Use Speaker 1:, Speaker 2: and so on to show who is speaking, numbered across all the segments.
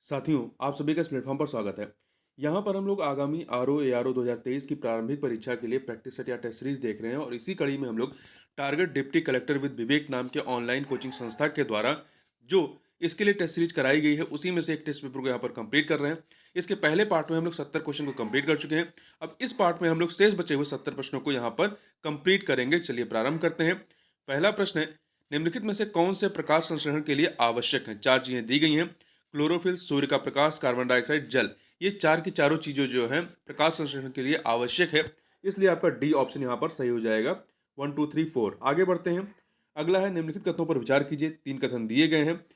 Speaker 1: साथियों, आप सभी का इस प्लेटफॉर्म पर स्वागत है। यहाँ पर हम लोग आगामी आरओ एआरओ 2023 की प्रारंभिक परीक्षा के लिए प्रैक्टिस सेट या टेस्ट सीरीज देख रहे हैं और इसी कड़ी में हम लोग टारगेट डिप्टी कलेक्टर विद विवेक नाम के ऑनलाइन कोचिंग संस्था के द्वारा जो इसके लिए टेस्ट सीरीज कराई गई है उसी में से एक टेस्ट पेपर को यहाँ पर कंप्लीट कर रहे हैं। इसके पहले पार्ट में हम लोग 70 क्वेश्चन को कंप्लीट कर चुके हैं। अब इस पार्ट में हम लोग शेष बचे हुए 70 प्रश्नों को यहाँ पर कंप्लीट करेंगे। चलिए प्रारंभ करते हैं। पहला प्रश्न है, निम्नलिखित में से कौन से प्रकाश संश्लेषण के लिए आवश्यक है? चार चीजें दी गई हैं, क्लोरोफिल, सूर्य का प्रकाश, कार्बन डाइऑक्साइड, जल। ये चार की चारों चीजें जो है प्रकाश संश्लेषण के लिए आवश्यक है, इसलिए आपका डी ऑप्शन यहाँ पर सही हो जाएगा। 1 2 3 4। आगे बढ़ते हैं। अगला है, निम्नलिखित कथनों पर विचार कीजिए। तीन कथन दिए गए हैं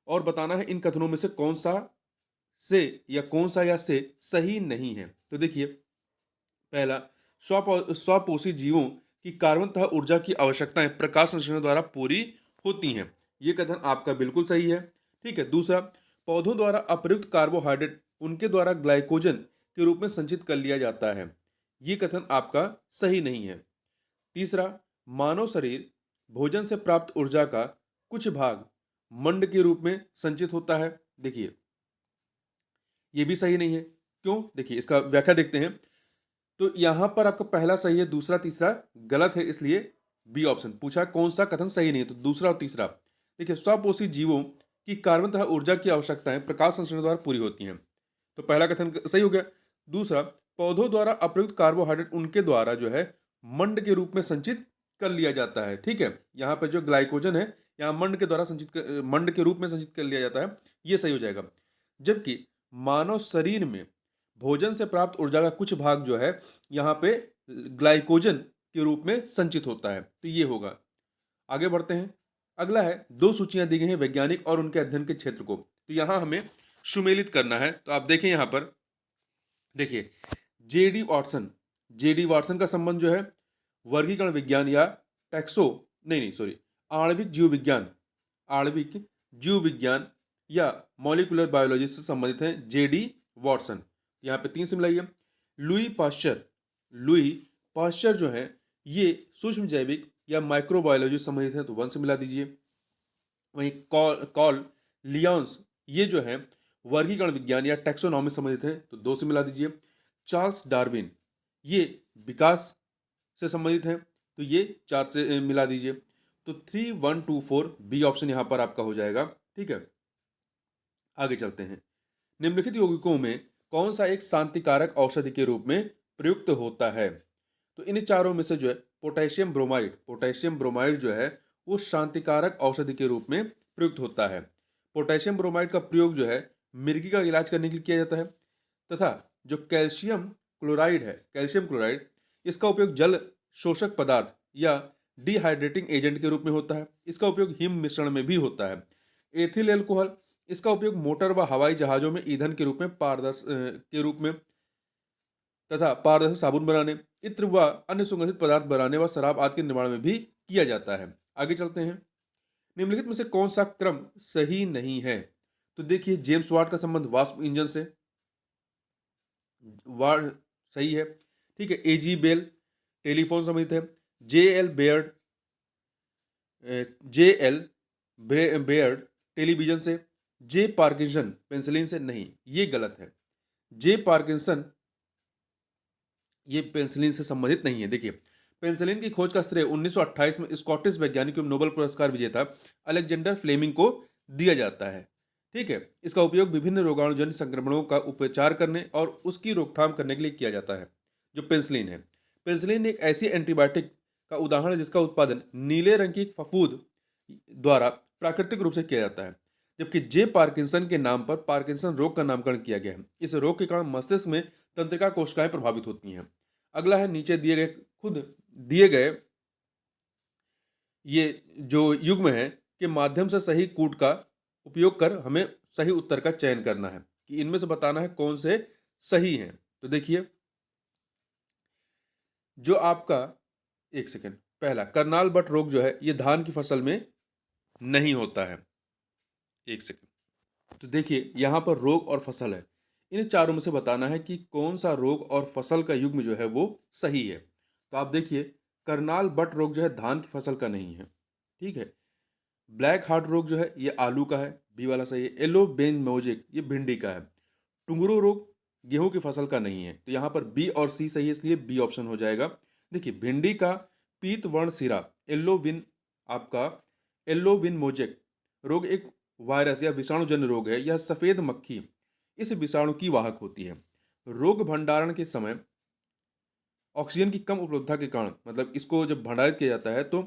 Speaker 1: और बताना है इन कथनों में से कौन सा या से सही नहीं है। तो देखिए, पहला, स्वपोषी जीवों की कार्बन तथा ऊर्जा की आवश्यकताएं प्रकाश संश्लेषण द्वारा पूरी होती हैं। ये कथन आपका बिल्कुल सही है। ठीक है। दूसरा, पौधों द्वारा अप्रयुक्त कार्बोहाइड्रेट उनके द्वारा ग्लाइकोजन के रूप में संचित कर लिया जाता है। ये कथन आपका सही नहीं है। तीसरा, मानव शरीर भोजन से प्राप्त ऊर्जा का कुछ भाग मंड के रूप में संचित होता है। देखिए, ये भी सही नहीं है। क्यों? देखिए, इसका व्याख्या देखते हैं। तो यहां पर आपका पहला सही है, दूसरा तीसरा गलत है, इसलिए बी ऑप्शन पूछा कौन सा कथन सही नहीं है, तो दूसरा और तीसरा। देखिए, स्वपोषी जीवों की कार्बन तथा ऊर्जा की आवश्यकताएं प्रकाश संश्लेषण द्वारा पूरी होती हैं, तो पहला कथन सही हो गया। दूसरा, पौधों द्वारा अप्रयुक्त कार्बोहाइड्रेट उनके द्वारा जो है मंड के रूप में संचित कर लिया जाता है। ठीक है, यहाँ पे जो ग्लाइकोजन है यहाँ मंड के रूप में संचित कर लिया जाता है, ये सही हो जाएगा। जबकि मानव शरीर में भोजन से प्राप्त ऊर्जा का कुछ भाग जो है यहाँ पे ग्लाइकोजन के रूप में संचित होता है, तो ये होगा। आगे बढ़ते हैं। अगला है, दो सूचियां दी गई हैं वैज्ञानिक और उनके अध्ययन के क्षेत्र को, तो यहां हमें सुमेलित करना है। तो आप देखें यहां पर, देखिए, जेडी वाटसन जेडी वाटसन का संबंध जो है वर्गीकरण विज्ञान या टैक्सो नहीं नहीं सॉरी आणविक जीव विज्ञान या मॉलिकुलर बायोलॉजी से संबंधित है जेडी वाटसन। यहाँ पे तीन से मिलाई है। लुई पाश्चर जो है ये सूक्ष्म जैविक या माइक्रोबायोलॉजी से संबंधित है, तो वन से मिला दीजिए। वहीं कॉल लियंस ये जो है वर्गीकरण विज्ञान या टैक्सोनॉमी से संबंधित है, तो दो से मिला दीजिए। चार्ल्स डार्विन ये विकास से संबंधित है, तो ये चार से मिला दीजिए। तो 3 1 2 4 बी ऑप्शन यहाँ पर आपका हो जाएगा। ठीक है, आगे चलते हैं। निम्नलिखित यौगिकों में कौन सा एक शांतिकारक औषधि के रूप में प्रयुक्त होता है? तो इन चारों में से जो है पोटेशियम ब्रोमाइड जो है वो शांतिकारक औषधि के रूप में प्रयुक्त होता है। पोटेशियम ब्रोमाइड का प्रयोग जो है मिर्गी का इलाज करने के लिए किया जाता है, तथा जो कैल्शियम क्लोराइड इसका उपयोग जल शोषक पदार्थ या डिहाइड्रेटिंग एजेंट के रूप में होता है। इसका उपयोग हिम मिश्रण में भी होता है। एथिल एल्कोहल इसका उपयोग मोटर व हवाई जहाजों में ईंधन के रूप में तथा पारदर्शी साबुन बनाने, इत्र व अन्य सुगंधित पदार्थ बनाने व शराब आदि के निर्माण में भी किया जाता है। आगे चलते हैं। निम्नलिखित में से कौन सा क्रम सही नहीं है? तो देखिए, जेम्स वाट का संबंध वाष्प इंजन से, वाट सही है। ठीक है, एजी बेल टेलीफोन संबंधित है। J L Baird J L Baird television से। जे पार्किंसन पेंसिलिन से नहीं, ये गलत है। जे पार्किंसन ये पेंसिलिन से संबंधित नहीं है। देखिए, पेंसिलिन की खोज का श्रेय 1928 में स्कॉटिश वैज्ञानिक एवं नोबेल पुरस्कार विजेता अलेक्जेंडर फ्लेमिंग को दिया जाता है। ठीक है, इसका उपयोग विभिन्न रोगाणुजन्य संक्रमणों का उपचार करने और उसकी रोकथाम करने के लिए किया जाता है। जो पेंसिलिन है, पेंसिलिन एक ऐसी एंटीबायोटिक का उदाहरण है जिसका उत्पादन नीले रंग की फफूंद द्वारा प्राकृतिक रूप से किया जाता है। जबकि जे पार्किंसन के नाम पर पार्किंसन रोग का नामकरण किया गया है। इस रोग के कारण मस्तिष्क में तंत्रिका कोशिकाएं प्रभावित होती हैं। अगला है, नीचे दिए गए ये जो युग्म है के माध्यम से सही कूट का उपयोग कर हमें सही उत्तर का चयन करना है कि इनमें से बताना है कौन से सही हैं। तो देखिए, जो आपका एक सेकेंड, पहला करनाल बट रोग जो है ये धान की फसल में नहीं होता है। एक सेकेंड, तो देखिए यहां पर रोग और फसल है, इन चारों में से बताना है कि कौन सा रोग और फसल का युग्म जो है वो सही है। तो आप देखिए, करनाल बट रोग जो है धान की फसल का नहीं है। ठीक है, ब्लैक हार्ट रोग जो है ये आलू का है। बी वाला सही है। येलो बेन मोजेक ये भिंडी का है। टुंगरो रोग गेहूं की फसल का नहीं है, तो यहाँ पर बी और सी सही है, इसलिए बी ऑप्शन हो जाएगा। देखिए भिंडी का पीत वर्ण सिरा येलो विन, आपका येलो विन मोजेक रोग एक वायरस या विषाणुजन्य रोग है। यह सफेद मक्खी इस विषाणु की वाहक होती है। रोग भंडारण के समय ऑक्सीजन की कम उपलब्धता के कारण, मतलब इसको जब भंडारित किया जाता है तो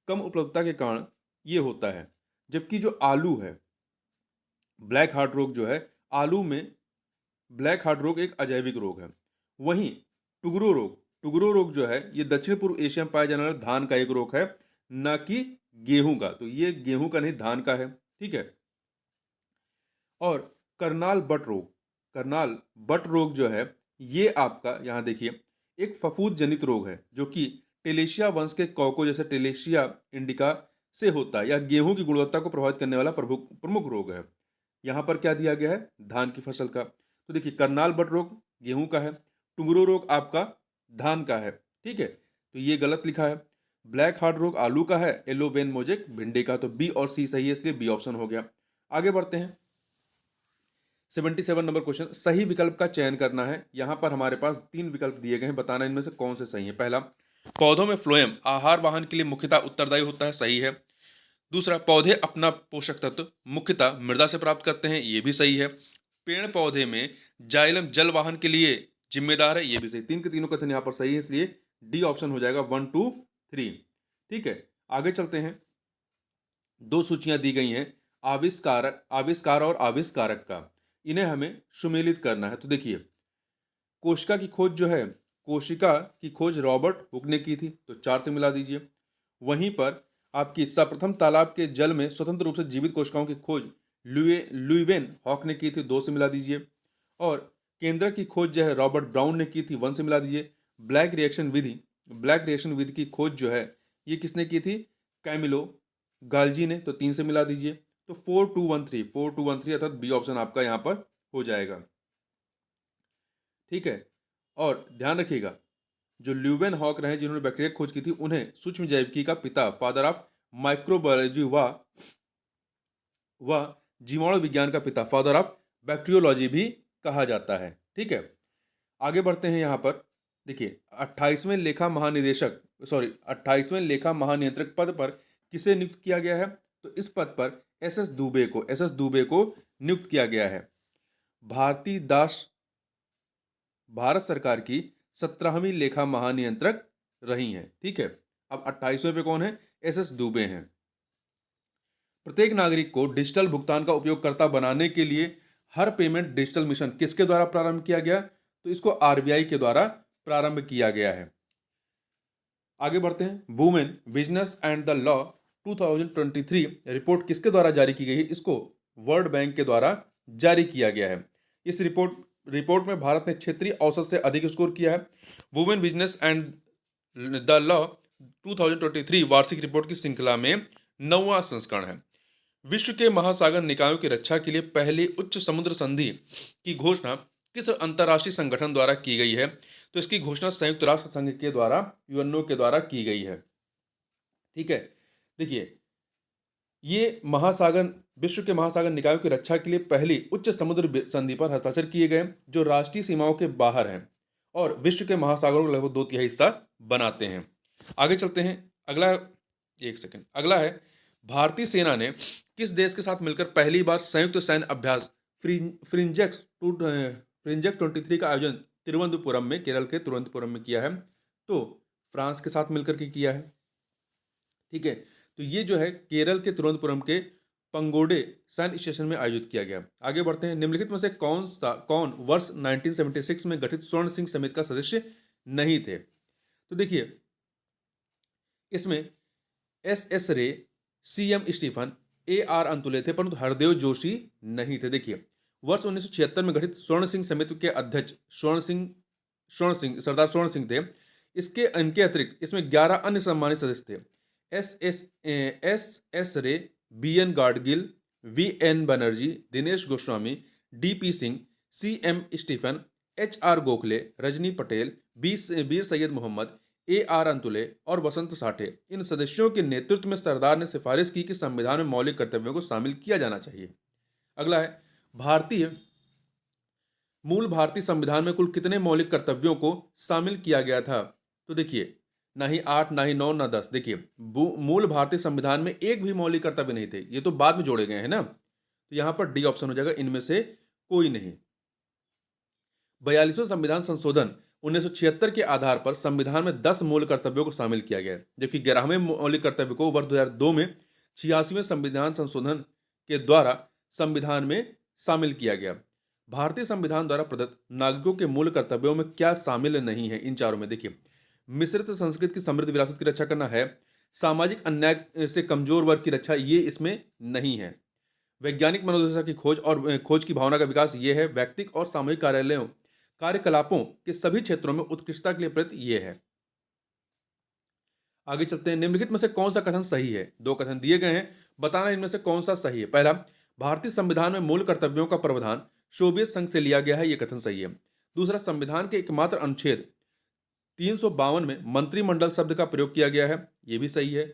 Speaker 1: कम उपलब्धता के कारण ये होता है। जबकि जो आलू है, ब्लैक हार्ट रोग जो है, आलू में ब्लैक हार्ट रोग एक अजैविक रोग है। वहीं टुगरो रोग जो है ये दक्षिण पूर्व एशिया में पाया जाने वाला धान का एक रोग है, ना कि गेहूं का। तो ये गेहूं का नहीं, धान का है। ठीक है। और करनाल बट रोग जो है, ये आपका यहाँ देखिए एक फफूंद जनित रोग है जो कि टेलेशिया वंश के कॉको जैसे टेलेशिया इंडिका से होता है। यह गेहूं की गुणवत्ता को प्रभावित करने वाला प्रमुख प्रमुख रोग है। यहाँ पर क्या दिया गया है, धान की फसल का। तो देखिए करनाल बट रोग गेहूं का है, टुंगरो रोग आपका धान का है। ठीक है, तो ये गलत लिखा है। ब्लैक हार्ट रोग आलू का है, येलो वेन मोजेक भिंडी का। तो बी और सी सही है, इसलिए बी ऑप्शन हो गया। आगे बढ़ते हैं। 77 नंबर क्वेश्चन, सही विकल्प का चयन करना है। यहां पर हमारे पास तीन विकल्प दिए गए हैं, बताना इनमें से कौन से सही है। पहला, पौधों में फ्लोएम आहार वाहन के लिए मुख्यतः उत्तरदायी होता है, सही है। दूसरा, पौधे अपना पोषक तत्व मुख्यतः मृदा से प्राप्त करते हैं, ये भी सही है। पेड़ पौधे में जाइलम जल वाहन के लिए जिम्मेदार है, ये भी सही। तीन के तीनों कथन यहाँ पर सही है, इसलिए डी ऑप्शन हो जाएगा 1 2 3। ठीक है, आगे चलते हैं। दो सूचियां दी गई हैं आविष्कार और आविष्कारक का, इन्हें हमें सुमेलित करना है। तो देखिए कोशिका की खोज जो है, कोशिका की खोज रॉबर्ट हुक ने की थी, तो 4 से मिला दीजिए। वहीं पर आपकी सर्वप्रथम तालाब के जल में स्वतंत्र रूप से जीवित कोशिकाओं की खोज लुईवेन हॉक ने की थी, 2 से मिला दीजिए। और केंद्रक की खोज जो है रॉबर्ट ब्राउन ने की थी, 1 से मिला दीजिए। ब्लैक रिएक्शन विधि की खोज जो है ये किसने की थी, कैमिलो गाल्जी ने, तो 3 से मिला दीजिए। तो 4 2 1 3 अर्थात बी ऑप्शन आपका यहाँ पर हो जाएगा। ठीक है, और ध्यान रखिएगा जो ल्यूवेन हॉक रहे जिन्होंने बैक्टीरिया खोज की थी, उन्हें सूक्ष्म जैविकी का पिता, फादर ऑफ माइक्रोबायोलॉजी व जीवाणु विज्ञान का पिता, फादर ऑफ बैक्टीरियोलॉजी भी कहा जाता है। ठीक है, आगे बढ़ते हैं। यहाँ पर देखिए 28वें लेखा महानियंत्रक पद पर किसे नियुक्त किया गया है, तो इस पद पर एस एस दुबे को नियुक्त किया गया है। भारती दास भारत सरकार की 17वीं लेखा महानियंत्रक रही हैं। ठीक है, अब 28वें पे कौन है, एस एस दुबे हैं। प्रत्येक नागरिक को डिजिटल भुगतान का उपयोगकर्ता बनाने के लिए हर पेमेंट डिजिटल मिशन किसके द्वारा प्रारंभ किया गया, तो इसको आरबीआई के द्वारा प्रारंभ किया गया है। आगे बढ़ते हैं। Women business and the law 2023 report किसके द्वारा जारी की गई है, इसको वर्ल्ड बैंक के द्वारा जारी किया गया है। इस रिपोर्ट में भारत ने क्षेत्रीय औसत से अधिक स्कोर किया है। Women business and the law 2023 वार्षिक रिपोर्ट की श्रृंखला में 9वां संस्करण है। विश्व के महासागर निकायों की रक्षा के लिए पहली उच्च समुद्र संधि की घोषणा किस अंतर्राष्ट्रीय संगठन द्वारा की गई है, तो इसकी घोषणा संयुक्त राष्ट्र संघ के द्वारा, यूएनओ के द्वारा की गई है। ठीक है, देखिए ये महासागर, विश्व के महासागर निकायों की रक्षा के लिए पहली उच्च समुद्र संधि पर हस्ताक्षर किए गए जो राष्ट्रीय सीमाओं के बाहर हैं और विश्व के महासागरों का लगभग 2/3 हिस्सा बनाते हैं। आगे चलते हैं। अगला, एक सेकंड, अगला है भारतीय सेना ने किस देश के साथ मिलकर पहली बार संयुक्त सैन्य अभ्यास फ्रिंजेक्स 23 का आयोजन तिरुवनंतपुरम में, केरल के तिरुवनंतपुरम में किया है, तो फ्रांस के साथ मिलकर के किया है। ठीक है, तो ये जो है केरल के तिरुवनंतपुरम के पंगोडे सैन्य स्टेशन में आयोजित किया गया। आगे बढ़ते हैं। निम्नलिखित में से कौन वर्ष 1976 में गठित स्वर्ण सिंह समिति का सदस्य नहीं थे, तो देखिए इसमें S S Ray, C M Stephen, A R Antulay थे, परंतु हरदेव जोशी नहीं थे। देखिए वर्ष 1976 में गठित स्वर्ण सिंह समिति के अध्यक्ष सरदार स्वर्ण सिंह थे। इनके अतिरिक्त इसमें 11 अन्य सम्मानित सदस्य थे। S Ray, B N Gadgil, V N Banerjee, Dinesh Goswami, D P Singh, C M Stephen, H R Gokhale, Rajni Patel, Bir Syed Mohammad, A R Antulay और वसंत साठे, इन सदस्यों के नेतृत्व में सरदार ने सिफारिश की कि संविधान में मौलिक कर्तव्यों को शामिल किया जाना चाहिए। अगला है, भारतीय मूल भारतीय संविधान में कुल कितने मौलिक कर्तव्यों को शामिल किया गया था? तो देखिए, ना ही 8, ना ही 9, ना 10। देखिए, मूल भारतीय संविधान में एक भी मौलिक कर्तव्य नहीं थे, ये तो बाद में जोड़े गए हैं ना। तो यहां पर डी ऑप्शन हो जाएगा, इनमें से कोई नहीं। 42वां संविधान संशोधन 1976 के आधार पर संविधान में 10 मूल कर्तव्यों को शामिल किया गया है, जबकि 11वें मौलिक कर्तव्य को वर्ष 2002 में 86वें संविधान संशोधन के द्वारा संविधान में शामिल किया गया। भारतीय संविधान द्वारा प्रदत्त नागरिकों के मूल कर्तव्यों में क्या शामिल नहीं है इन चारों में? देखिए, मिश्रित संस्कृति की समृद्ध विरासत की रक्षा करना है, सामाजिक अन्याय से कमजोर वर्ग की रक्षा ये इसमें नहीं है, वैज्ञानिक मनोदशा की खोज और खोज की भावना का विकास ये है, व्यक्तिगत और सामूहिक कार्यालयों कार्यकलापों के सभी क्षेत्रों में उत्कृष्टता के लिए प्रयत्न ये है। आगे चलते हैं, निम्नलिखित में से कौन सा कथन सही है? दो कथन दिए गए हैं, बताना इनमें से कौन सा सही है। पहला, भारतीय संविधान में मूल कर्तव्यों का प्रावधान सोवियत संघ से लिया गया है, यह कथन सही है। दूसरा, संविधान के एकमात्र अनुच्छेद 352 में मंत्रिमंडल शब्द का प्रयोग किया गया है, यह भी सही है।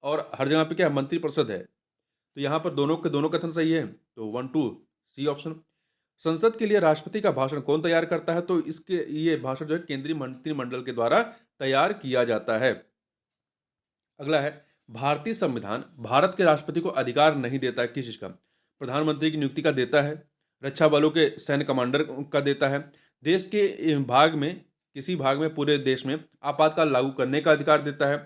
Speaker 1: और हर जगह पे क्या है, मंत्रिपरिषद है, तो यहां पर दोनों के दोनों कथन सही है, तो 1 2 सी ऑप्शन। संसद के लिए राष्ट्रपति का भाषण कौन तैयार करता है? तो इसके ये भाषण जो है केंद्रीय मंत्रिमंडल के द्वारा तैयार किया जाता है। अगला है, भारतीय संविधान भारत के राष्ट्रपति को अधिकार नहीं देता है किस चीज का? प्रधानमंत्री की नियुक्ति का देता है, रक्षा बलों के सैन्य कमांडर का देता है, देश के भाग में किसी भाग में पूरे देश में आपातकाल लागू करने का अधिकार देता है,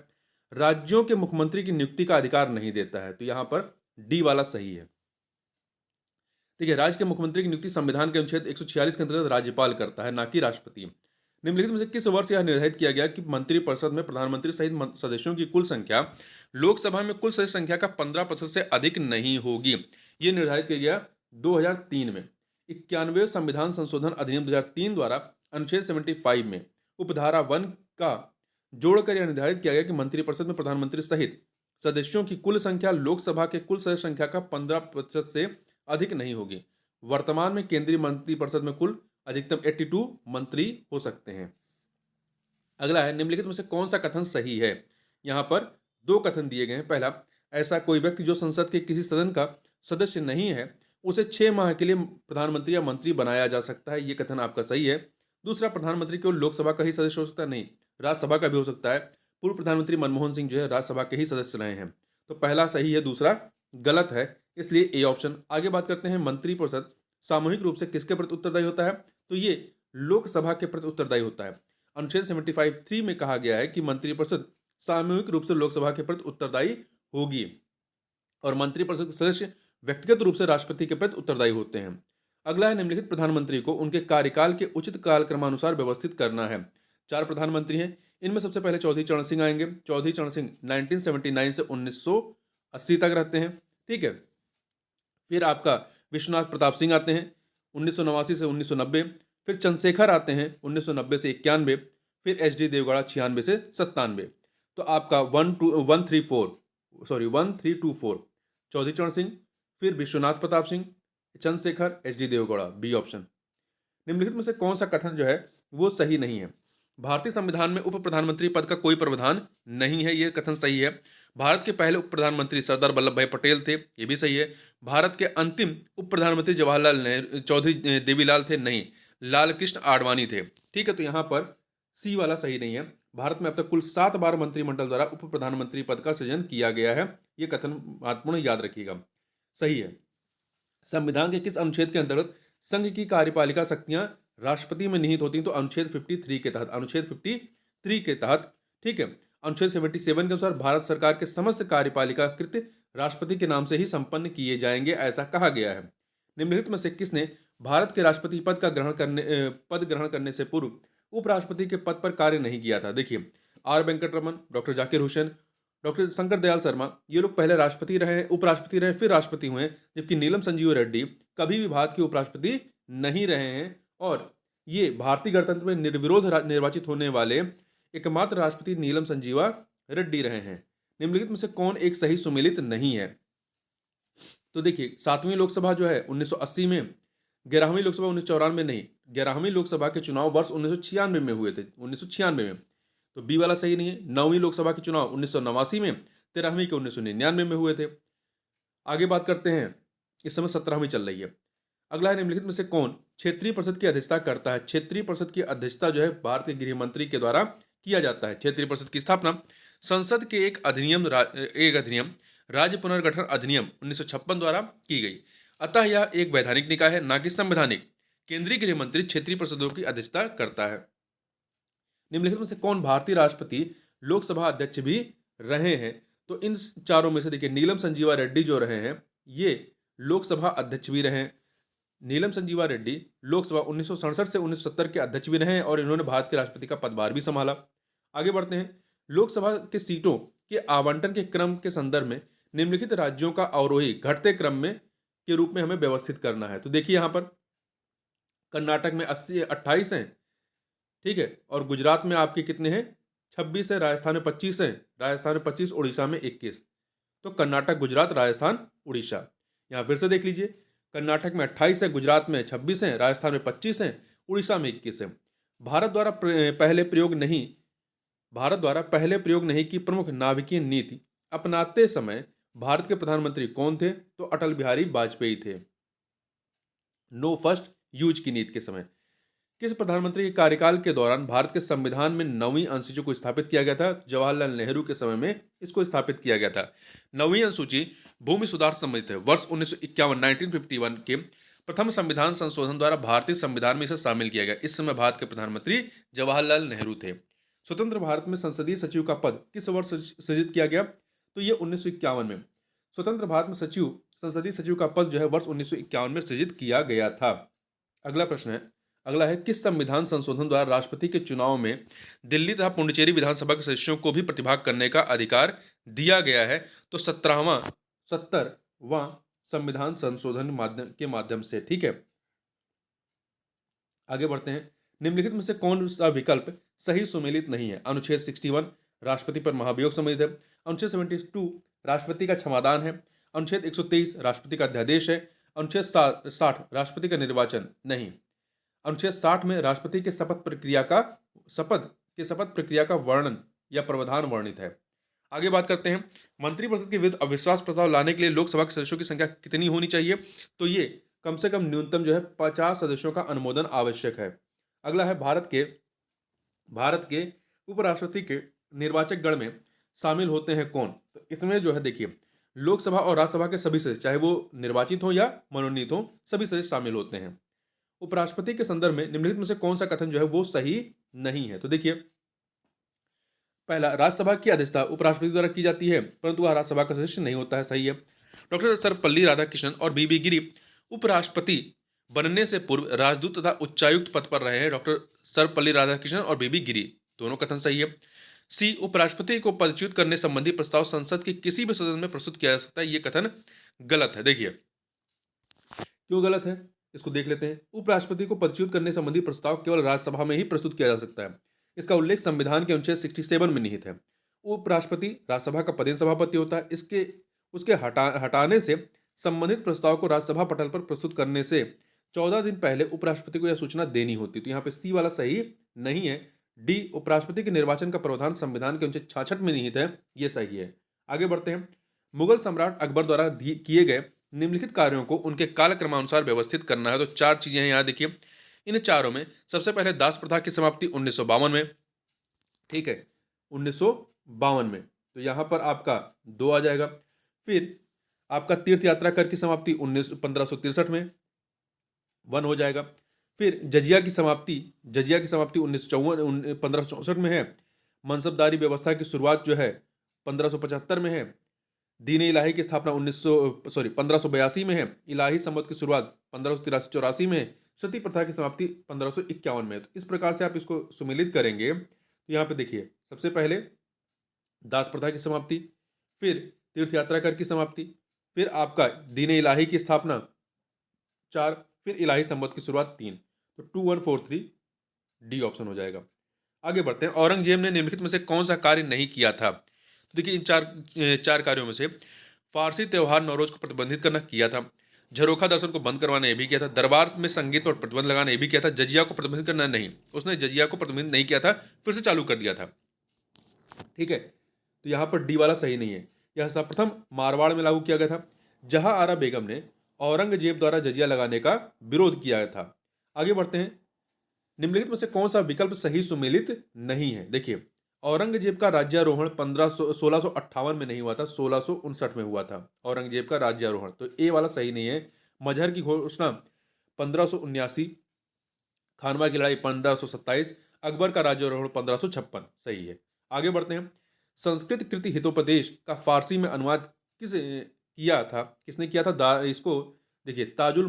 Speaker 1: राज्यों के मुख्यमंत्री की नियुक्ति का अधिकार नहीं देता है। तो यहां पर डी वाला सही है। देखिए, राज्य के मुख्यमंत्री की नियुक्ति संविधान के अनुच्छेद 146 के अंतर्गत राज्यपाल करता है, ना कि राष्ट्रपति। निम्नलिखित में से किस वर्ष यह निर्धारित किया गया कि मंत्रिपरिषद में प्रधानमंत्री सहित सदस्यों की कुल संख्या लोकसभा में कुल सदस्य संख्या का 15% से अधिक नहीं होगी? यह निर्धारित किया गया 2003 में। 91वें संविधान संशोधन अधिनियम 2003 द्वारा अनुच्छेद 75 में उपधारा 1 का जोड़कर यह निर्धारित किया गया कि मंत्रिपरिषद में प्रधानमंत्री सहित सदस्यों की कुल संख्या लोकसभा के कुल सदस्य संख्या का 15% से अधिक नहीं होगी। वर्तमान में केंद्रीय मंत्रिपरिषद में कुल अधिकतम 82 मंत्री हो सकते हैं। अगला है, निम्नलिखित में से कौन सा कथन सही है? यहां पर दो कथन दिए गए हैं। पहला, ऐसा कोई व्यक्ति जो संसद के किसी सदन का सदस्य नहीं है उसे 6 माह के लिए प्रधानमंत्री या मंत्री बनाया जा सकता है, यह कथन आपका सही है। दूसरा, प्रधानमंत्री केवल लोकसभा का ही सदस्य हो सकता है, नहीं, राज्यसभा का भी हो सकता है। पूर्व प्रधानमंत्री मनमोहन सिंह जो है राज्यसभा के ही सदस्य रहे हैं। तो पहला सही है, दूसरा गलत है, इसलिए ए ऑप्शन। आगे बात करते हैं, मंत्रिपरिषद सामूहिक रूप से किसके प्रति उत्तरदायी होता है? तो ये लोकसभा के प्रति उत्तरदायी होता है। अनुच्छेद 75(3) में कहा गया है कि मंत्रिपरिषद सामूहिक रूप से लोकसभा के प्रति उत्तरदायी होगी और मंत्रिपरिषद के सदस्य व्यक्तिगत रूप से राष्ट्रपति के प्रति उत्तरदायी होते हैं। अगला है, निम्नलिखित प्रधानमंत्री को उनके कार्यकाल के उचित कालक्रमानुसार व्यवस्थित करना है। 4 प्रधानमंत्री हैं, इनमें सबसे पहले चौधरी चरण सिंह आएंगे। चौधरी चरण सिंह 1979 से 1980 तक रहते हैं, ठीक है। फिर आपका विश्वनाथ प्रताप सिंह आते हैं 1989 से 1990। फिर चंद्रशेखर आते हैं 1990 से 91। फिर एच डी देवगौड़ा 96 से 97। तो आपका 1324 चौधरी चरण सिंह, फिर Vishwanath Pratap Singh, Chandrashekhar, H D Deve Gowda, B option. निम्नलिखित में से कौन सा कथन जो है वो सही नहीं है? भारतीय संविधान में उप प्रधानमंत्री पद का कोई प्रावधान नहीं है, यह कथन सही है। भारत के पहले उप प्रधानमंत्री सरदार वल्लभ भाई पटेल थे, यह भी सही है। भारत के अंतिम उप प्रधानमंत्री जवाहरलाल नेहरू चौधरी देवीलाल थे, नहीं, लाल कृष्ण आडवाणी थे, ठीक है। तो यहां पर सी वाला सही नहीं है। भारत में अब तक कुल 7 बार मंत्रिमंडल द्वारा उप प्रधानमंत्री पद का सृजन किया गया है, यह कथन महत्वपूर्ण, याद रखिएगा, सही है। संविधान के किस अनुच्छेद के अंतर्गत संघ की कार्यपालिका शक्तियां राष्ट्रपति में निहित होती हैं? तो अनुच्छेद 53 के तहत, अनुच्छेद 53 के तहत, ठीक है। अनुच्छेद 77 के अनुसार भारत सरकार के समस्त कार्यपालिका कृत्य राष्ट्रपति के नाम से ही संपन्न किए जाएंगे, ऐसा कहा गया है। निम्नलिखित में से किसने भारत के राष्ट्रपति पद ग्रहण करने से पूर्व उपराष्ट्रपति के पद पर कार्य नहीं किया था? देखिए, R Venkataraman, doctor Zakir Hussain, doctor Shankar Dayal Sharma, ये लोग पहले राष्ट्रपति रहे, उपराष्ट्रपति रहे, फिर राष्ट्रपति हुए। जबकि नीलम संजीव रेड्डी कभी भी भारत के उपराष्ट्रपति नहीं रहे हैं और ये भारतीय गणतंत्र में निर्विरोध निर्वाचित होने वाले एकमात्र राष्ट्रपति नीलम संजीवा रेड्डी रहे हैं। निम्नलिखित में से कौन एक सही सुमेलित नहीं है? तो देखिए, 7वीं लोकसभा जो है 1980 में, 11वीं लोकसभा 1994 में, नहीं, 11वीं लोकसभा के चुनाव वर्ष 1996 में हुए थे, 1996 में, तो बी वाला सही नहीं है। 9वीं लोकसभा के चुनाव 1989 में, 13वीं के 1999 में हुए थे। आगे बात करते हैं, इस समय 17वीं चल रही है। अगला है, निम्नलिखित में से कौन क्षेत्रीय परिषद की अध्यक्षता करता है? क्षेत्रीय परिषद की अध्यक्षता जो है भारत के गृह मंत्री के द्वारा किया जाता है। क्षेत्रीय परिषद की स्थापना संसद के एक अधिनियम राज्य पुनर्गठन अधिनियम 1956 द्वारा की गई। अतः यह एक वैधानिक निकाय है, ना कि संवैधानिक। केंद्रीय गृह मंत्री क्षेत्रीय परिषदों की अध्यक्षता करता है। निम्नलिखित में से कौन भारतीय राष्ट्रपति लोकसभा अध्यक्ष भी रहे हैं? तो इन चारों में से देखिए, नीलम संजीवा रेड्डी जो रहे हैं, ये लोकसभा अध्यक्ष भी रहे हैं। नीलम संजीवा रेड्डी लोकसभा 1967 से 1970 के अध्यक्ष भी रहे हैं और इन्होंने भारत के राष्ट्रपति का पदभार भी संभाला। आगे बढ़ते हैं। लोकसभा के सीटों के आवंटन के क्रम के संदर्भ में निम्नलिखित राज्यों का अवरोही घटते क्रम में के रूप में हमें व्यवस्थित करना है। तो देखिए, यहाँ पर कर्नाटक में 28 हैं, ठीक है, और गुजरात में आपके कितने हैं? 26 है, राजस्थान में 25 है, राजस्थान में 25, उड़ीसा में 21। तो कर्नाटक, गुजरात, राजस्थान, उड़ीसा। यहाँ फिर से देख लीजिए, कर्नाटक में 28 है, गुजरात में 26 है, राजस्थान में 25 है, उड़ीसा में 21 है। भारत द्वारा पहले प्रयोग नहीं की प्रमुख नाभिकीय नीति अपनाते समय भारत के प्रधानमंत्री कौन थे? तो अटल बिहारी वाजपेयी थे। नो फर्स्ट यूज की नीति के समय किस प्रधानमंत्री के कार्यकाल के दौरान भारत के संविधान में 9वीं अनुसूची को स्थापित किया गया था? जवाहरलाल नेहरू के समय में इसको स्थापित किया गया था। 9वीं अनुसूची भूमि सुधार से संबंधित है। वर्ष 1951 के प्रथम संविधान संशोधन द्वारा भारतीय संविधान में इसे शामिल किया गया। इस समय भारत के प्रधानमंत्री जवाहरलाल नेहरू थे। स्वतंत्र भारत में संसदीय सचिव का पद किस वर्ष सृजित किया गया? तो ये 1951 में। स्वतंत्र भारत में संसदीय सचिव का पद जो है वर्ष 1951 में सृजित किया गया था। अगला है, किस संविधान संशोधन द्वारा राष्ट्रपति के चुनाव में दिल्ली तथा पुडुचेरी विधानसभा के सदस्यों को भी प्रतिभाग करने का अधिकार दिया गया है? तो 70वां संविधान संशोधन के माध्यम से। ठीक है, आगे बढ़ते हैं। निम्नलिखित में से कौन सा विकल्प सही सुमेलित नहीं है? अनुच्छेद 61 राष्ट्रपति पर महाभियोग संबंधित है। अनुच्छेद 72 राष्ट्रपति का क्षमादान है। अनुच्छेद 123 राष्ट्रपति का अध्यादेश है। अनुच्छेद 60 राष्ट्रपति का निर्वाचन नहीं। अनुच्छेद 60 में राष्ट्रपति के शपथ प्रक्रिया का वर्णन या प्रावधान वर्णित है। आगे बात करते हैं, मंत्रिपरिषद के विरुद्ध अविश्वास प्रस्ताव लाने के लिए लोकसभा के सदस्यों की संख्या कितनी होनी चाहिए? तो ये कम से कम न्यूनतम जो है 50 सदस्यों का अनुमोदन आवश्यक है। अगला है, भारत के उपराष्ट्रपति के निर्वाचक गण में शामिल होते हैं कौन? तो इसमें जो है देखिए, लोकसभा और राज्यसभा के सभी सदस्य, चाहे वो निर्वाचित हो या मनोनीत हो, सभी सदस्य शामिल होते हैं। उपराष्ट्रपति के संदर्भ में निम्नलिखित में से कौन सा कथन जो है वो सही नहीं है? तो देखिए, पहला, राज्यसभा की अध्यक्षता उपराष्ट्रपति द्वारा की जाती है, परंतु वह राज्यसभा का सदस्य नहीं होता है। सही है। डॉक्टर सर्वपल्ली राधाकृष्णन और बीबी गिरी उपराष्ट्रपति बनने से पूर्व राजदूत तथा उच्चायुक्त पद पर रहे हैं। डॉक्टर सर्वपल्ली राधाकृष्णन और बीबी गिरी, दोनों कथन सही है। सी, उपराष्ट्रपति को पदच्युत करने संबंधी प्रस्ताव संसद के किसी भी सदन में प्रस्तुत किया जा सकता है। यह कथन गलत है। देखिए, क्यों गलत है, इसको देख लेते हैं। उपराष्ट्रपति को पदच्युत करने संबंधी प्रस्ताव केवल राज्यसभा में ही प्रस्तुत किया जा सकता है। इसका उल्लेख संविधान के अनुच्छेद 67 में निहित है। उपराष्ट्रपति राज्यसभा का पदेन सभापति होता है। उसके हटाने से संबंधित प्रस्ताव को राज्यसभा पटल पर प्रस्तुत करने से 14 दिन पहले उपराष्ट्रपति को यह सूचना देनी होती। तो यहाँ पे सी वाला सही नहीं है। डी, उपराष्ट्रपति के निर्वाचन का प्रावधान संविधान के अनुच्छेद 66 में निहित है, यह सही है। आगे बढ़ते हैं। मुगल सम्राट अकबर द्वारा किए गए निम्नलिखित कार्यों को उनके कालक्रमानुसार व्यवस्थित करना है। तो 4 चीजें हैं, यहाँ देखिए। इन चारों में सबसे पहले दास प्रथा की समाप्ति 1952 में। ठीक है, 1952 में, तो यहां पर आपका 2 आ जाएगा। फिर आपका तीर्थ यात्रा कर की समाप्ति 1563 में 1 हो जाएगा। फिर जजिया की समाप्ति 1564 में है। मनसबदारी व्यवस्था की शुरुआत जो है 1575 में है। दीन इलाही की स्थापना 1582 में है। इलाही संवत की शुरुआत 1583-84 में है। सती प्रथा की समाप्ति 1551 में है। तो इस प्रकार से आप इसको सुमेलित करेंगे तो यहाँ पे देखिए, सबसे पहले दास प्रथा की समाप्ति, फिर तीर्थ यात्रा कर की समाप्ति, फिर आपका दीन इलाही की स्थापना 4, फिर इलाही संवत की शुरुआत 3। तो 2143 डी ऑप्शन हो जाएगा। आगे बढ़ते हैं। औरंगजेब ने निम्नलिखित में से कौन सा कार्य नहीं किया था? तो देखिए, इन चार कार्यों में से फारसी त्योहार नौरोज को प्रतिबंधित करना किया था। झरोखा दर्शन को बंद करवाना ये भी किया था। दरबार में संगीत पर प्रतिबंध लगाना ये भी किया था। जजिया को प्रतिबंधित करना नहीं, उसने जजिया को प्रतिबंधित नहीं किया था, फिर से चालू कर दिया था। ठीक है, तो यहाँ पर डी वाला सही नहीं है। यह सर्वप्रथम मारवाड़ में लागू किया गया था। जहां आरा बेगम ने औरंगजेब द्वारा जजिया लगाने का विरोध किया था। आगे बढ़ते हैं, निम्नलिखित में से कौन सा विकल्प सही सुमेलित नहीं है? देखिए, औरंगजेब का राज्यारोहण 1658 में नहीं हुआ था, 1659 में हुआ था औरंगजेब का राज्यारोहण, तो ए वाला सही नहीं है। मजहर की घोषणा 1579, खानवा की लड़ाई 1527, अकबर का राज्यारोहण 1556, सही है। आगे बढ़ते हैं, संस्कृत कृति हितोपदेश का फारसी में अनुवाद किसने किया था? इसको देखिए, ताजुल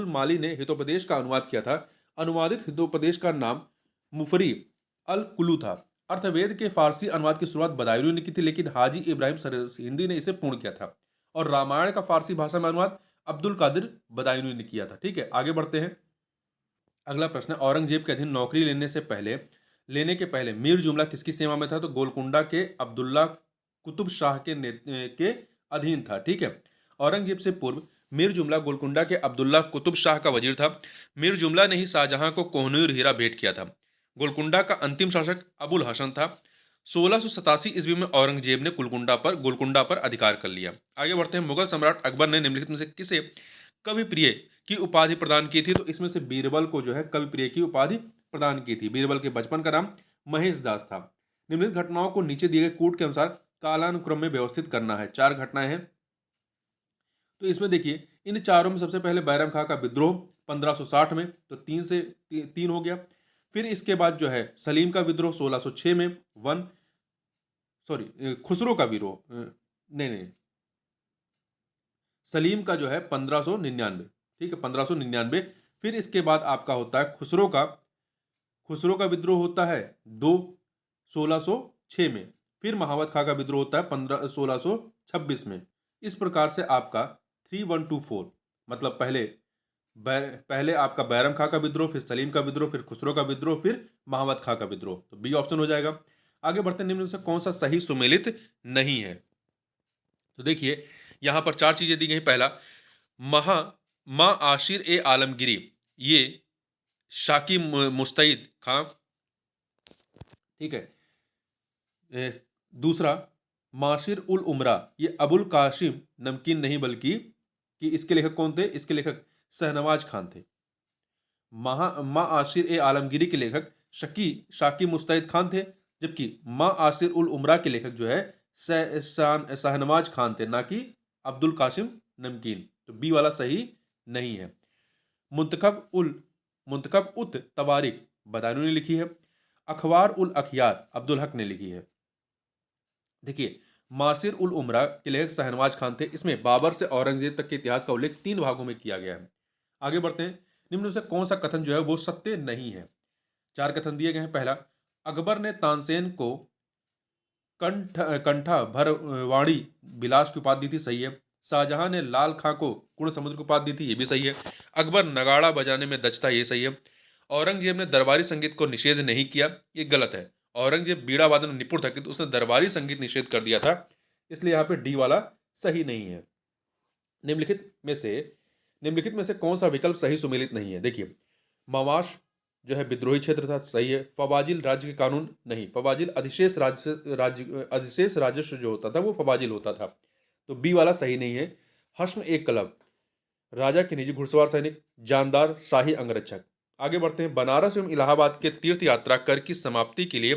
Speaker 1: माली ने हितोपदेश का अनुवाद किया था। अनुवादित हितोपदेश का नाम मुफरी अल कुलू था। अर्थवेद के फारसी अनुवाद की शुरुआत बदायूनी ने की थी, लेकिन हाजी इब्राहिम हिंदी ने इसे पूर्ण किया था। और रामायण का फारसी भाषा में अनुवाद अब्दुल कादिर बदायूनी ने किया था। ठीक है, आगे बढ़ते हैं। अगला प्रश्न, औरंगजेब के अधीन नौकरी लेने के पहले मीर जुमला किसकी सेवा में था? तो गोलकुंडा के अब्दुल्ला कुतुब शाह के अधीन था। ठीक है, औरंगजेब से पूर्व मीर जुमला गोलकुंडा के अब्दुल्ला कुतुब शाह का वजीर था। मीर जुमला ने ही शाहजहां को कोहिनूर हीरा भेंट किया था। गोलकुंडा का अंतिम शासक अबुल हसन था। 1687 ईस्वी में औरंगजेब ने गोलकुंडा पर अधिकार कर लिया। आगे बढ़ते हैं, मुगल सम्राट अकबर ने निम्नलिखित में से किसे कवि प्रिय की उपाधि प्रदान की थी? तो इसमें से बीरबल को जो है कवि प्रिय की उपाधि प्रदान की थी। बीरबल के बचपन का नाम महेश दास था। निम्नलिखित घटनाओं को नीचे दिए गए कूट के अनुसार कालानुक्रम में व्यवस्थित करना है। 4 घटनाएं हैं, तो इसमें देखिए, इन चारों में सबसे पहले बैरम खां का विद्रोह 1560 में, तो 3 हो गया। फिर इसके बाद जो है सलीम का विद्रोह 1606 में, खुसरो का विद्रोह, नहीं नहीं, सलीम का जो है 1599। ठीक है, 1599। फिर इसके बाद आपका होता है खुसरो का विद्रोह होता है 1606 में। फिर महावत खां का विद्रोह होता है 1626 में। इस प्रकार से आपका 3124, मतलब पहले आपका बैरम खां का विद्रोह, फिर सलीम का विद्रोह, फिर खुसरो का विद्रोह, फिर महावत खां का विद्रोह, तो बी ऑप्शन हो जाएगा। आगे बढ़ते हैं, निम्न में से कौन सा सही सुमेलित नहीं है? तो देखिए, यहां पर 4 चीजें दी गई। पहला, महा मां आशिर ए आलमगिरी, ये शाकी मुस्तैद खां। ठीक है, दूसरा, माशिर उल उमरा, ये अबुल कासिम नमकीन नहीं, बल्कि कि इसके लेखक कौन थे? इसके लेखक शहनवाज खान थे। मां आशिर ए आलमगिरी के लेखक शाकी मुस्तैद खान थे, जबकि मां आशिर उल उमरा के लेखक जो है शहनवाज खान थे, ना कि अब्दुल कासिम नमकीन, तो बी वाला सही नहीं है। मुंतखब उत तवारिक बदायूं ने लिखी है। अखबार उल अखियार अब्दुल हक ने लिखी है। देखिए, मासिर उल उमरा के लेखक शहनवाज खान थे। इसमें बाबर से औरंगजेब तक के इतिहास का उल्लेख 3 भागों में किया गया है। आगे बढ़ते हैं, निम्न में से कौन सा कथन जो है वो सत्य नहीं है? 4 कथन दिए गए हैं। पहला, अकबर ने तानसेन को कंठा भरवाड़ी बिलास की उपाधि दी थी, सही है। शाहजहां ने लाल खां को गुण समुद्र की उपाधि दी थी, ये भी सही है। अकबर नगाड़ा बजाने में दक्ष था, ये सही है। औरंगजेब ने दरबारी संगीत को निषेध नहीं किया, ये गलत है। औरंगजेब बीड़ा वादन में निपुण था, किंतु उसने दरबारी संगीत निषेध कर दिया था, इसलिए यहाँ पे डी वाला सही नहीं है। निम्नलिखित में से कौन सा विकल्प सही सुमेलित नहीं है? देखिए, मवाश जो है विद्रोही क्षेत्र था, सही है। फवाजिल राज्य के कानून नहीं, फवाजिल अधिशेष राजस्व जो होता था वो फवाजिल होता था, तो बी वाला सही नहीं है। हश्म एक क्लब, राजा के निजी घुड़सवार सैनिक, जानदार शाही अंगरक्षक। आगे बढ़ते हैं, बनारस एवं इलाहाबाद के तीर्थ यात्रा कर की समाप्ति के लिए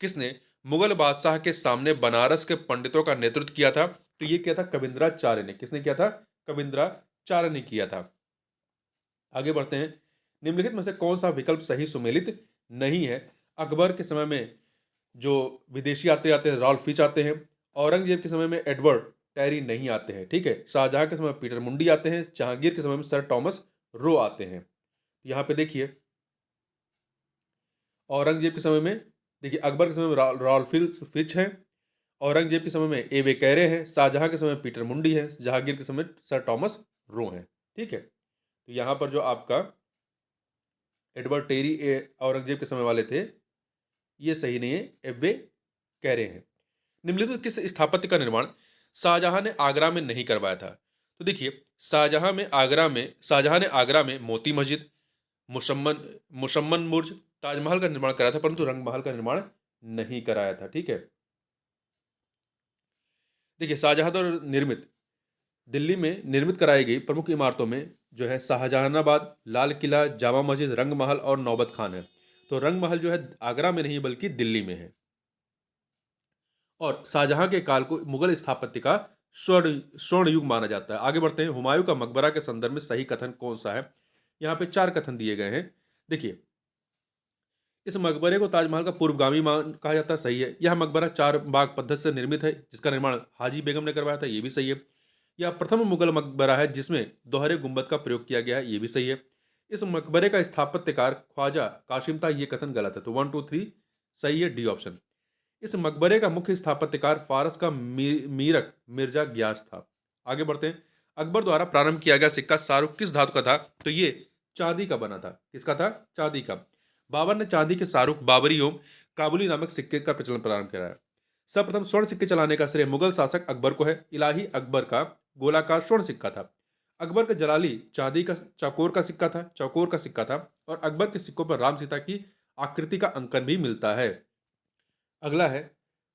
Speaker 1: किसने मुगल बादशाह के सामने बनारस के पंडितों का नेतृत्व किया था? तो ये किया था कविंद्राचार्य ने। किसने किया था? कविंद्राचार्य ने किया था। आगे बढ़ते हैं, निम्नलिखित में से कौन सा विकल्प सही सुमेलित नहीं है? अकबर के समय में जो विदेशी यात्री आते हैं, रॉल्फ फिच आते हैं। औरंगजेब के समय में एडवर्ड टेरी नहीं आते हैं। ठीक है, शाहजहां के समय में पीटर मुंडी आते हैं। जहांगीर के समय में सर टॉमस रो आते हैं। यहाँ पे देखिए, औरंगजेब के समय में देखिए, अकबर के समय में रॉल्फ फिच हैं, औरंगजेब के समय में एवे कैरे हैं, शाहजहां के समय में पीटर मुंडी है, जहांगीर के समय में सर टॉमस रो हैं। ठीक है, तो यहाँ पर जो आपका एडवर्ड टेरी औरंगजेब के समय वाले थे, ये सही नहीं है, एवे कैरे हैं। निम्नलिखित किस स्थापत्य का निर्माण शाहजहां ने आगरा में नहीं करवाया था? तो देखिए, शाहजहां ने आगरा में मोती मस्जिद, मुशम्मन बुर्ज, ताजमहल का निर्माण कराया था, परंतु रंगमहल का निर्माण नहीं कराया था। ठीक है, देखिए, शाहजहां द्वारा निर्मित दिल्ली में निर्मित कराई गई प्रमुख इमारतों में जो है शाहजहानाबाद, लाल किला, जामा मस्जिद, रंग महल और नौबत खान है। तो रंग महल जो है आगरा में नहीं बल्कि दिल्ली में है। और शाहजहां के काल को मुगल स्थापत्य का स्वर्ण स्वर्ण युग माना जाता है। आगे बढ़ते हैं, हुमायूं का मकबरा के संदर्भ में सही कथन कौन सा है? यहाँ पे 4 कथन दिए गए हैं। देखिए, इस मकबरे को ताजमहल का पूर्वगामी मान कहा जाता है, सही है। यह मकबरा 4 बाग पद्धति से निर्मित है, जिसका निर्माण हाजी बेगम ने करवाया था, ये भी सही है। यह प्रथम मुगल मकबरा है जिसमें दोहरे गुंबद का प्रयोग किया गया है, ये भी सही है। इस मकबरे का स्थापत्यकार ख्वाजा कासिम था, ये कथन गलत है। तो 1 2 3 सही है, डी ऑप्शन। इस मकबरे का मुख्य स्थापत्यकार फारस का मीरक मिर्जा ग्यास था। आगे बढ़ते हैं, अकबर द्वारा प्रारंभ किया गया सिक्का शाहरुख किस धातु का था? तो ये चांदी का बना था। किसका था? चांदी का। बाबर ने चांदी के शाहरुख, बाबरी ओम, काबुली नामक सिक्के का प्रचलन प्रारंभ कराया। सर्वप्रथम स्वर्ण सिक्के चलाने का श्रेय मुगल शासक अकबर को है। इलाही अकबर का गोलाकार स्वर्ण सिक्का था। अकबर का जलाली चांदी का चौकोर का सिक्का था। और अकबर के सिक्कों पर राम सीता की आकृति का अंकन भी मिलता है। अगला है,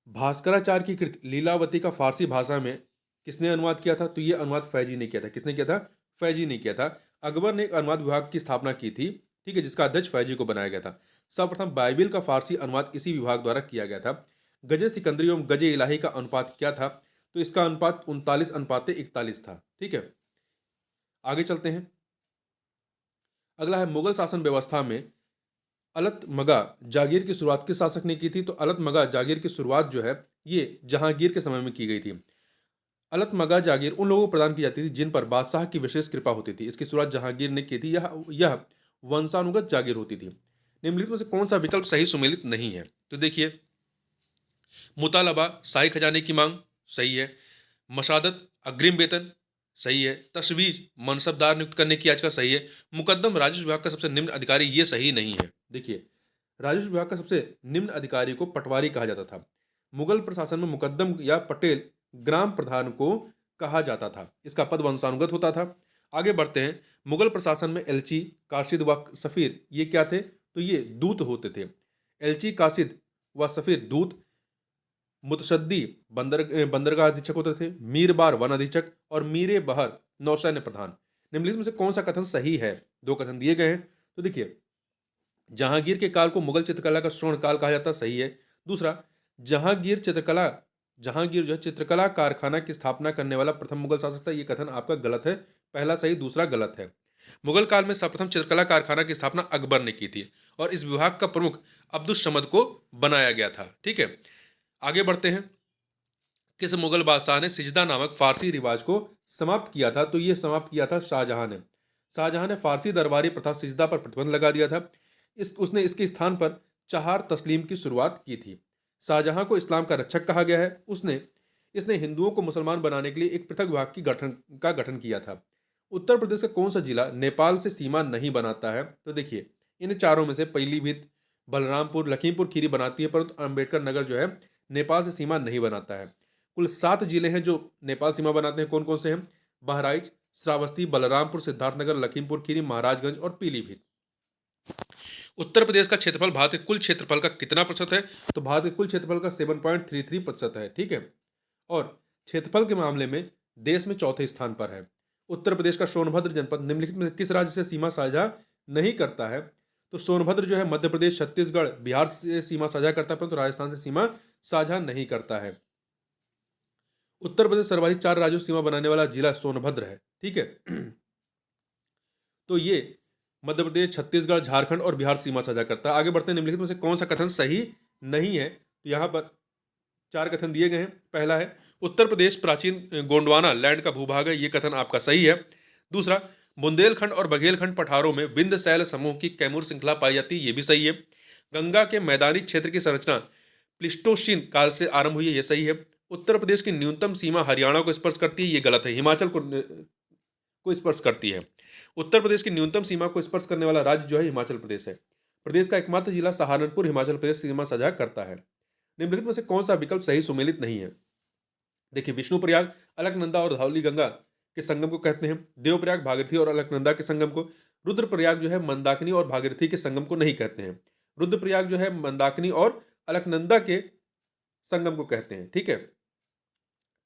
Speaker 1: भास्कराचार्य की कृति लीलावती का फारसी भाषा में किसने अनुवाद किया था? तो ये अनुवाद फैजी ने किया था। किसने किया था? फैजी ने किया था। अकबर ने एक अनुवाद विभाग की स्थापना की थी, ठीक है, जिसका अध्यक्ष फैजी को बनाया गया था। सर्वप्रथम बाइबिल का फारसी अनुवाद इसी विभाग द्वारा किया गया था। गजे सिकंदरी एवं गजे इलाही का अनुपात क्या था? तो इसका अनुपात 39:41 था। ठीक है, आगे चलते हैं। अगला है, मुगल शासन व्यवस्था में अलतमगा जागीर की शुरुआत किस शासक ने की थी? तो अलतमगा जागीर की शुरुआत जो है ये जहांगीर के समय में की गई थी। अलतमगा जागीर उन लोगों को प्रदान की जाती थी जिन पर बादशाह की विशेष कृपा होती थी। इसकी शुरुआत जहांगीर ने की थी। यह वंशानुगत जागीर होती थी। निम्नलिखित में से कौन सा विकल्प सही सुमेलित नहीं है? तो देखिए, मुतालबा शाही खजाने की मांग, सही है। मशादत अग्रिम वेतन, सही है। तशवीज मनसबदार नियुक्त करने की याचिका, सही है। मुकद्दम राजस्व विभाग का सबसे निम्न अधिकारी, ये सही नहीं है। देखिए, राजस्व विभाग का सबसे निम्न अधिकारी को पटवारी कहा जाता था। मुगल प्रशासन में मुकद्दम या पटेल ग्राम प्रधान को कहा जाता था। इसका पद वंशानुगत होता था। आगे बढ़ते हैं, मुगल प्रशासन में एलची, काशिद व सफीर ये क्या थे? तो ये दूत होते थे। एलची, काशिद व सफीर दूत, मुतशद्दी बंदरगाह अधीक्षक होते थे, मीर बार वन अधीक्षक और मीरे बहर नौसैन्य प्रधान। निम्नलिखित में से कौन सा कथन सही है? 2 कथन दिए गए हैं। तो देखिए, जहांगीर के काल को मुगल चित्रकला का स्वर्ण काल कहा जाता, सही है। दूसरा, जहांगीर जो है चित्रकला कारखाना की स्थापना करने वाला प्रथम मुगल शासक था, ये कथन आपका गलत है। पहला सही, दूसरा गलत है। मुगल काल में सर्वप्रथम चित्रकला कारखाना की स्थापना अकबर ने की थी और इस विभाग का प्रमुख अब्दुस समद को बनाया गया था। ठीक है, आगे बढ़ते हैं। किस मुगल बादशाह ने सिजदा नामक फारसी रिवाज को समाप्त किया था? तो यह समाप्त किया था शाहजहां ने। शाहजहां ने फारसी दरबारी प्रथा सिजदा पर प्रतिबंध लगा दिया था। उसने इसके स्थान पर चहार तस्लीम की शुरुआत की थी। शाहजहां को इस्लाम का रक्षक कहा गया है। इसने हिंदुओं को मुसलमान बनाने के लिए एक पृथक विभाग का गठन किया था। उत्तर प्रदेश का कौन सा जिला नेपाल से सीमा नहीं बनाता है? तो देखिए, इन चारों में से पीलीभीत, बलरामपुर, लखीमपुर खीरी बनाती है, परंतु अम्बेडकर नगर जो है नेपाल से सीमा नहीं बनाता है। कुल 7 जिले हैं जो नेपाल सीमा बनाते हैं। कौन कौन से हैं? बहराइच, श्रावस्ती, बलरामपुर, सिद्धार्थनगर, लखीमपुर खीरी, महाराजगंज और पीलीभीत। उत्तर प्रदेश का क्षेत्रफल भारत के कुल क्षेत्रफल का कितना प्रतिशत है? तो भारत के कुल क्षेत्रफल का 7.33% है। ठीक है, और क्षेत्रफल के मामले में देश में चौथे स्थान पर है। उत्तर प्रदेश का सोनभद्र जनपद निम्नलिखित में किस राज्य से सीमा साझा नहीं करता है? तो सोनभद्र जो है मध्य प्रदेश, छत्तीसगढ़, बिहार से सीमा साझा करता है, परंतु राजस्थान से सीमा साझा नहीं करता है। उत्तर प्रदेश सर्वाधिक 4 राज्यों से सीमा बनाने वाला जिला सोनभद्र है। ठीक है, तो ये मध्य प्रदेश, छत्तीसगढ़, झारखंड और बिहार सीमा साझा करता है। आगे बढ़ते हैं, निम्नलिखित में से कौन सा कथन सही नहीं है? तो यहाँ पर 4 कथन दिए गए हैं। पहला है, उत्तर प्रदेश प्राचीन गोंडवाना लैंड का भूभाग है, ये कथन आपका सही है। दूसरा, बुंदेलखंड और बघेलखंड पठारों में विंध्य शैल समूह की कैमूर श्रृंखला पाई जाती है, ये भी सही है। गंगा के मैदानी क्षेत्र की संरचना प्लिस्टोसीन काल से आरंभ हुई है, ये सही है। उत्तर प्रदेश की न्यूनतम सीमा हरियाणा को स्पर्श करती है, ये गलत है, हिमाचल को स्पर्श करती है। उत्तर प्रदेश की न्यूनतम सीमा को स्पर्श करने वाला राज्य जो है हिमाचल प्रदेश है। प्रदेश का एकमात्र जिला सहारनपुर हिमाचल प्रदेश सीमा साझा करता है। निम्नलिखित में से कौन सा विकल्प सही सुमेलित नहीं है? देखिए, विष्णुप्रयाग अलकनंदा और धौली गंगा के संगम को कहते हैं। देवप्रयाग भागीरथी और अलकनंदा के संगम को। रुद्रप्रयाग जो है मंदाकिनी और भागीरथी के संगम को नहीं कहते हैं। रुद्रप्रयाग जो है मंदाकिनी और अलकनंदा के संगम को कहते हैं। ठीक है,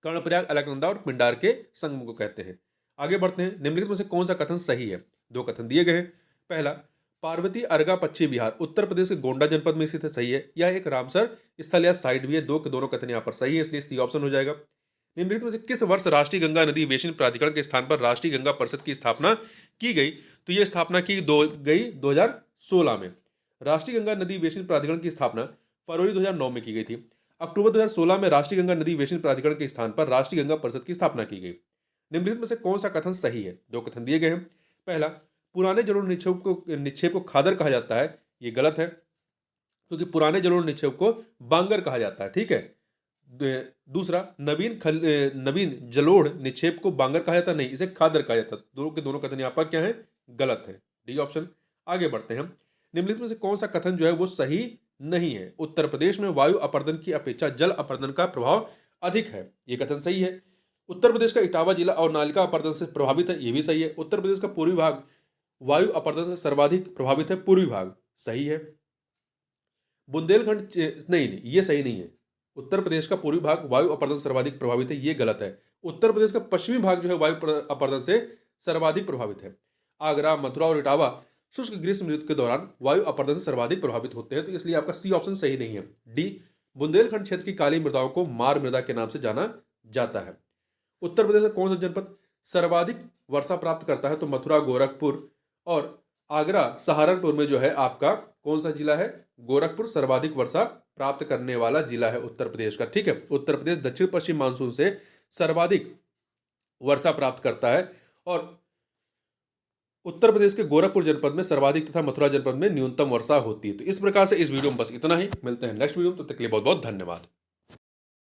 Speaker 1: कर्णप्रयाग, अलकनंदा और पिंडार के संगम को कहते हैं। आगे बढ़ते हैं। निम्नलिखित में से कौन सा कथन सही है? दो कथन दिए गए हैं। पहला, पार्वती अर्गा पश्चिम बिहार उत्तर प्रदेश के गोंडा जनपद में स्थित है। सही है। यह एक रामसर स्थल या साइट भी है। दो के दोनों कथन यहाँ पर सही है, इसलिए सी ऑप्शन हो जाएगा। निम्नलिखित में से किस वर्ष राष्ट्रीय गंगा नदी वेशन प्राधिकरण के स्थान पर राष्ट्रीय गंगा परिषद की स्थापना की गई? तो यह स्थापना की गई 2016 में। राष्ट्रीय गंगा नदी वेशन प्राधिकरण की स्थापना फरवरी 2009 में की गई थी। अक्टूबर 2016 में राष्ट्रीय गंगा नदी वेशन प्राधिकरण के स्थान पर राष्ट्रीय गंगा परिषद की स्थापना की गई। निम्नलिखित में से कौन सा कथन सही है? दो कथन दिए गए हैं। पहला, पुराने जलोढ़ निक्षेप को खादर कहा जाता है। ये गलत है, क्योंकि पुराने जलोढ़ निक्षेप को बांगर कहा जाता है। ठीक है। दूसरा, नवीन जलोढ़ निक्षेप को बांगर कहा जाता नहीं, इसे खादर कहा जाता है। दोनों के दोनों कथन यहाँ पर क्या है? गलत है। D option. आगे बढ़ते हैं। निम्नलिखित में से कौन सा कथन जो है वो सही नहीं है? उत्तर प्रदेश में वायु अपर्दन की अपेक्षा जल अपर्दन का प्रभाव अधिक है। ये कथन सही है। उत्तर प्रदेश का इटावा जिला और नालिका अपर्दन से प्रभावित है। ये भी सही है। उत्तर प्रदेश का पूर्वी भाग वायु अपर्दन से सर्वाधिक प्रभावित है। पूर्वी भाग सही है। बुंदेलखंड नहीं, ये सही नहीं है। उत्तर प्रदेश का पूर्वी भाग वायु अपर्दन से सर्वाधिक प्रभावित है, ये गलत है। उत्तर प्रदेश का पश्चिमी भाग जो है वायु अपर्दन से सर्वाधिक प्रभावित है। आगरा, मथुरा और इटावा शुष्क ग्रीष्म ऋतु के दौरान वायु अपर्दन से सर्वाधिक प्रभावित होते हैं, तो इसलिए आपका सी ऑप्शन सही नहीं है। डी, बुंदेलखंड क्षेत्र की काली मृदाओं को मार मृदा के नाम से जाना जाता है। उत्तर प्रदेश का कौन सा जनपद सर्वाधिक वर्षा प्राप्त करता है? तो मथुरा, गोरखपुर और आगरा, सहारनपुर में जो है आपका कौन सा जिला है? गोरखपुर सर्वाधिक वर्षा प्राप्त करने वाला जिला है उत्तर प्रदेश का। ठीक है। उत्तर प्रदेश दक्षिण पश्चिम मानसून से सर्वाधिक वर्षा प्राप्त करता है और उत्तर प्रदेश के गोरखपुर जनपद में सर्वाधिक तथा मथुरा जनपद में न्यूनतम वर्षा होती है। तो इस प्रकार से इस वीडियो में बस इतना ही। मिलते हैं नेक्स्ट वीडियो में, तब तक के लिए बहुत बहुत धन्यवाद।